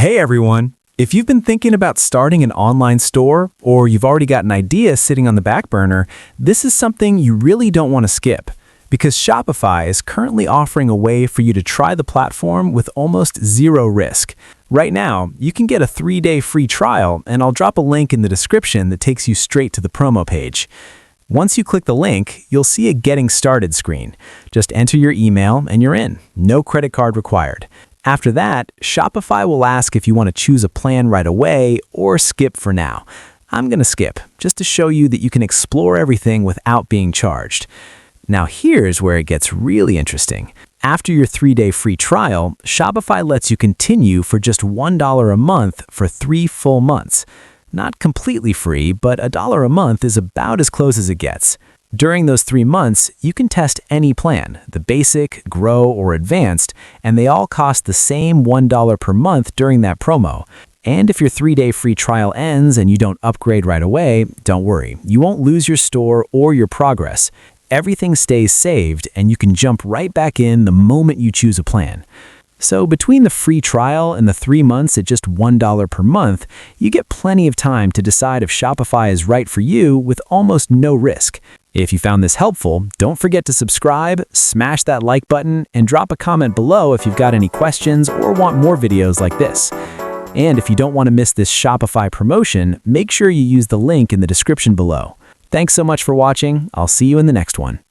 Hey everyone! If you've been thinking about starting an online store, or you've already got an idea sitting on the back burner, this is something you really don't want to skip. Because Shopify is currently offering a way for you to try the platform with almost zero risk. Right now, you can get a 3-day free trial, and I'll drop a link in the description that takes you straight to the promo page. Once you click the link, you'll see a Getting Started screen. Just enter your email and you're in. No credit card required. After that, Shopify will ask if you want to choose a plan right away or skip for now. I'm going to skip, just to show you that you can explore everything without being charged. Now here's where it gets really interesting. After your 3-day free trial, Shopify lets you continue for just $1 a month for 3 full months. Not completely free, but $1 a month is about as close as it gets. During those 3 months, you can test any plan, the basic, grow, or advanced, and they all cost the same $1 per month during that promo. And if your 3-day free trial ends and you don't upgrade right away, don't worry, you won't lose your store or your progress. Everything stays saved and you can jump right back in the moment you choose a plan. So between the free trial and the 3 months at just $1 per month, you get plenty of time to decide if Shopify is right for you with almost no risk. If you found this helpful, don't forget to subscribe, smash that like button, and drop a comment below if you've got any questions or want more videos like this. And if you don't want to miss this Shopify promotion, make sure you use the link in the description below. Thanks so much for watching. I'll see you in the next one.